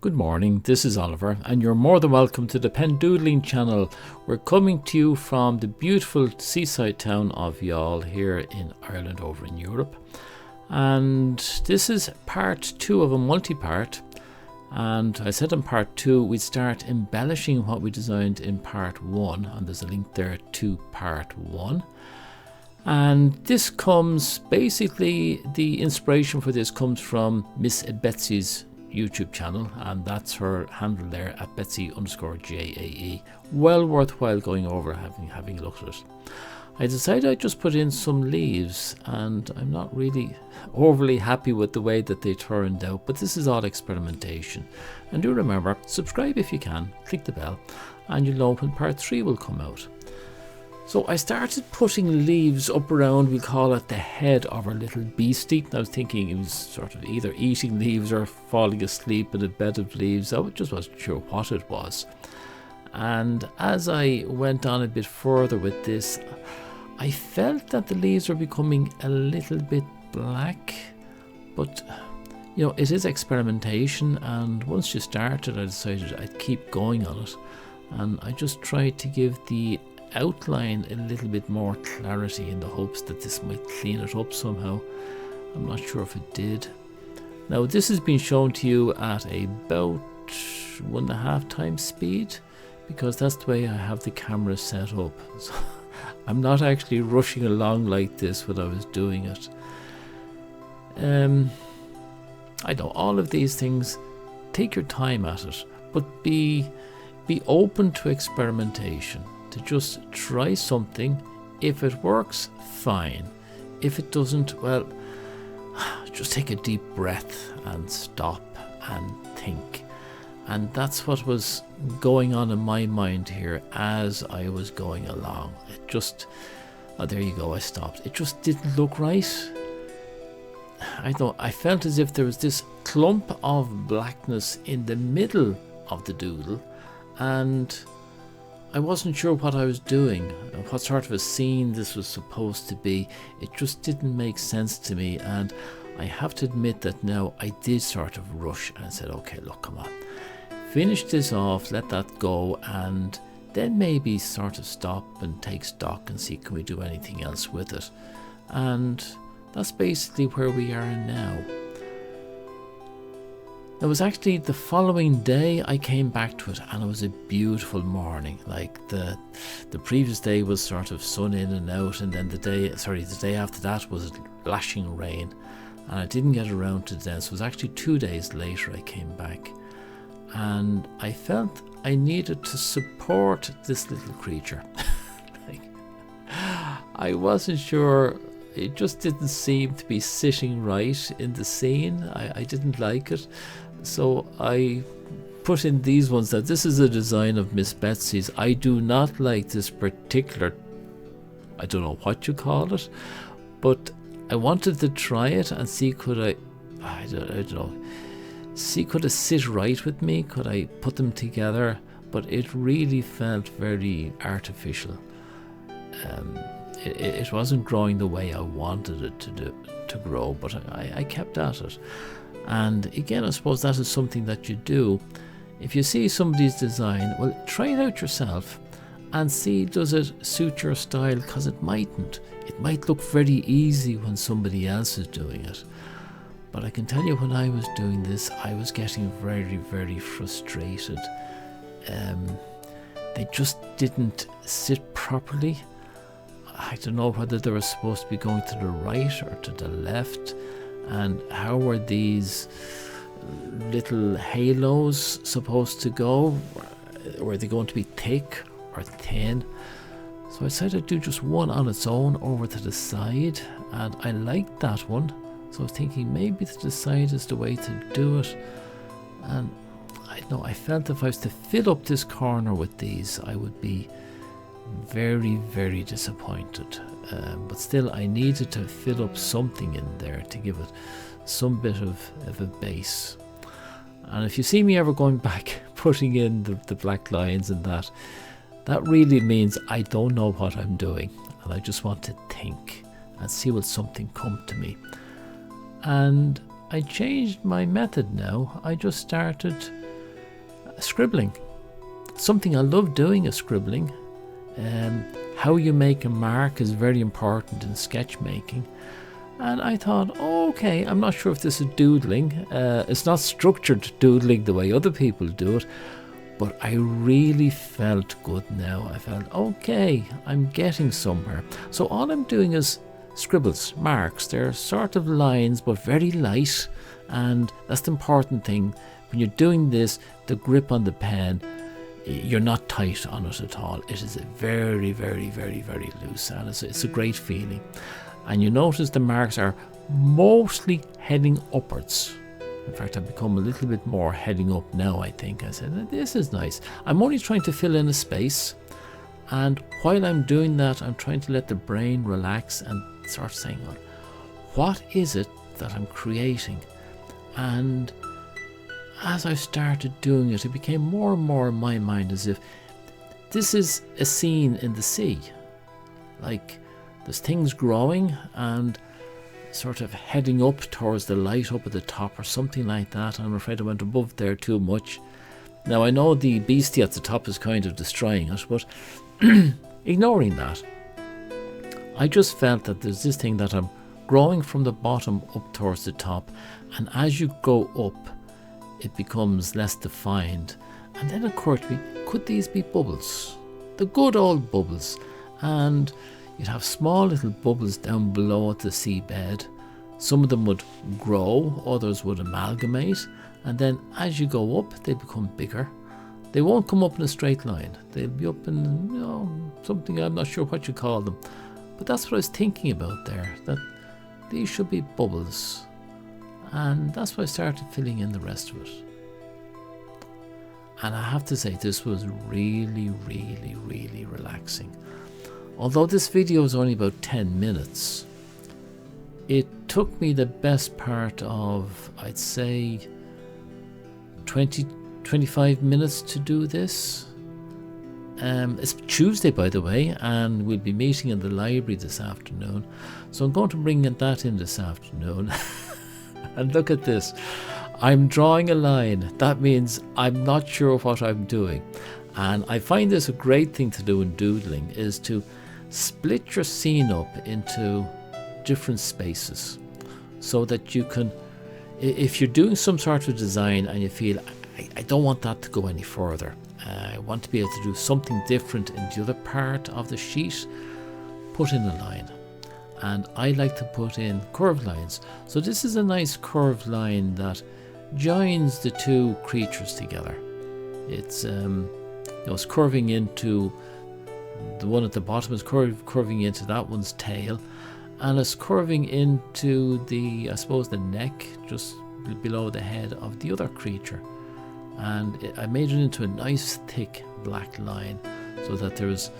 Good morning, this is Oliver and you're more than welcome to the Pen Doodling channel. We're coming to you from the beautiful seaside town of Youghal here in Ireland over in Europe. And this is part 2 of a multi-part. And I said in part 2 we'd start embellishing what we designed in part 1, and there's a link there to part 1. And this comes, basically the inspiration for this comes from Miss Betsy's YouTube channel, and that's her handle there at Betsy_JAE. Well worthwhile going over having a look at it. I decided I'd just put in some leaves, and I'm not really overly happy with the way that they turned out, but this is all experimentation. And do remember, subscribe if you can, click the bell, and you'll know when part 3 will come out. So I started putting leaves up around, we'll call it the head of our little beastie. And I was thinking it was sort of either eating leaves or falling asleep in a bed of leaves. I just wasn't sure what it was. And as I went on a bit further with this, I felt that the leaves were becoming a little bit black. But, you know, it is experimentation, and once you started, I decided I'd keep going on it. And I just tried to give the outline a little bit more clarity in the hopes that this might clean it up somehow. I'm not sure if it did. Now this has been shown to you at about 1.5 times speed, because that's the way I have the camera set up. So I'm not actually rushing along like this when I was doing it. I know all of these things, take your time at it, but be open to experimentation. To just try something. If it works, fine. If it doesn't, well, just take a deep breath and stop and think. And that's what was going on in my mind here as I was going along. It just, oh, there you go, I stopped. It just didn't look right. I felt as if there was this clump of blackness in the middle of the doodle, and I wasn't sure what I was doing, what sort of a scene this was supposed to be. It just didn't make sense to me, and I have to admit that now I did sort of rush and said, okay, look, come on, finish this off, let that go, and then maybe sort of stop and take stock and see can we do anything else with it. And that's basically where we are now. It was actually the following day I came back to it, and it was a beautiful morning. Like the previous day was sort of sun in and out, and then the day after that was lashing rain, and I didn't get around to it then. So it was actually 2 days later I came back, and I felt I needed to support this little creature. I wasn't sure. It just didn't seem to be sitting right in the scene. I didn't like it. So I put in these ones. Now this is a design of Miss Betsy's. I do not like this particular, I don't know what you call it, but I wanted to try it and see could I don't know, see could it sit right with me, could I put them together, but it really felt very artificial. It wasn't growing the way I wanted it to grow, but I kept at it. And again, I suppose that is something that you do. If you see somebody's design, well, try it out yourself and see does it suit your style, because it mightn't. It might look very easy when somebody else is doing it. But I can tell you when I was doing this, I was getting very, very frustrated. They just didn't sit properly. I don't know whether they were supposed to be going to the right or to the left, and how were these little halos supposed to go? Were they going to be thick or thin? So I decided to do just one on its own over to the side, and I liked that one, so I was thinking maybe to the side is the way to do it. And I felt if I was to fill up this corner with these, I would be very, very disappointed, but still I needed to fill up something in there to give it some bit of a base. And if you see me ever going back putting in the black lines and that really means I don't know what I'm doing, and I just want to think and see will something come to me. And I changed my method now. I just started scribbling. Something I love doing is scribbling. How you make a mark is very important in sketch making. And I thought, okay, I'm not sure if this is doodling. It's not structured doodling the way other people do it, but I really felt good now. I felt, okay, I'm getting somewhere. So all I'm doing is scribbles, marks. They're sort of lines, but very light. And that's the important thing. When you're doing this, the grip on the pen, you're not tight on it at all. It is a very, very, very, very loose, and it's a great feeling. And you notice the marks are mostly heading upwards. In fact, I've become a little bit more heading up now, I think. I said, this is nice. I'm only trying to fill in a space. And while I'm doing that, I'm trying to let the brain relax and start saying, what is it that I'm creating? And as I started doing it, it became more and more in my mind as if this is a scene in the sea. Like there's things growing and sort of heading up towards the light up at the top or something like that. I'm afraid I went above there too much. Now I know the beastie at the top is kind of destroying it, but ignoring that, I just felt that there's this thing that I'm growing from the bottom up towards the top, and as you go up it becomes less defined. And then it occurred to me, could these be bubbles? The good old bubbles. And you'd have small little bubbles down below at the seabed. Some of them would grow, others would amalgamate, and then as you go up they become bigger. They won't come up in a straight line. They'll be up in something, I'm not sure what you call them. But that's what I was thinking about there, that these should be bubbles. And that's why I started filling in the rest of it. And I have to say, this was really, really, really relaxing. Although this video is only about 10 minutes, it took me the best part of, I'd say, 25 minutes to do this. It's Tuesday, by the way, and we'll be meeting in the library this afternoon. So I'm going to bring that in this afternoon. And look at this. I'm drawing a line. That means I'm not sure what I'm doing. And I find this a great thing to do in doodling, is to split your scene up into different spaces so that you can, if you're doing some sort of design and you feel, I don't want that to go any further, I want to be able to do something different in the other part of the sheet, put in a line. And I like to put in curved lines. So this is a nice curved line that joins the two creatures together. It's it's curving into the one at the bottom, is curving into that one's tail, and it's curving into the, I suppose, the neck just below the head of the other creature. And I made it into a nice thick black line so that there's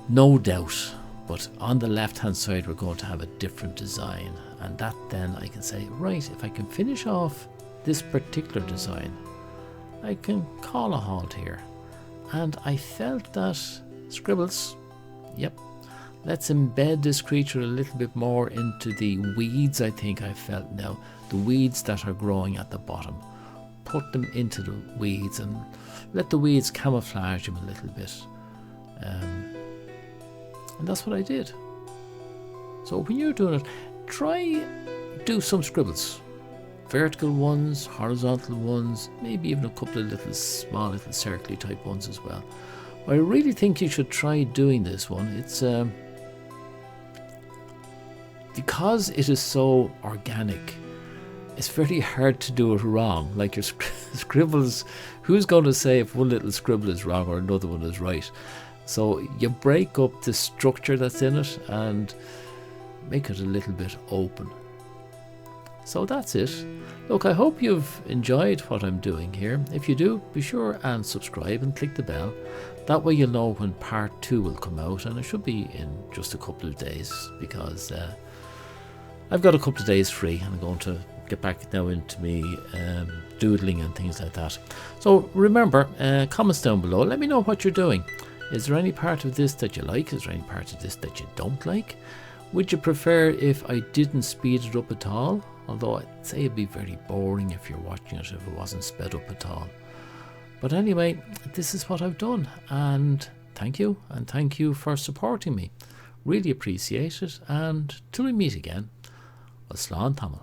no doubt. But on the left hand side we're going to have a different design, and that then I can say, right, if I can finish off this particular design, I can call a halt here. And I felt that scribbles, yep, let's embed this creature a little bit more into the weeds. I think I felt now, the weeds that are growing at the bottom, put them into the weeds and let the weeds camouflage them a little bit. And that's what I did. So when you're doing it, do some scribbles. Vertical ones, horizontal ones, maybe even a couple of little small little circly type ones as well. But I really think you should try doing this one. It's because it is so organic, it's very hard to do it wrong. Like your scribbles, who's going to say if one little scribble is wrong or another one is right? So you break up the structure that's in it and make it a little bit open. So that's it. Look, I hope you've enjoyed what I'm doing here. If you do, be sure and subscribe and click the bell. That way you'll know when part 2 will come out, and it should be in just a couple of days, because I've got a couple of days free and I'm going to get back now into me doodling and things like that. So remember, comments down below, let me know what you're doing. Is there any part of this that you like? Is there any part of this that you don't like? Would you prefer if I didn't speed it up at all? although I'd say it'd be very boring if you're watching it if it wasn't sped up at all. But anyway, this is what I've done, and thank you for supporting me. Really appreciate it, and till we meet again, Aslan Tamil.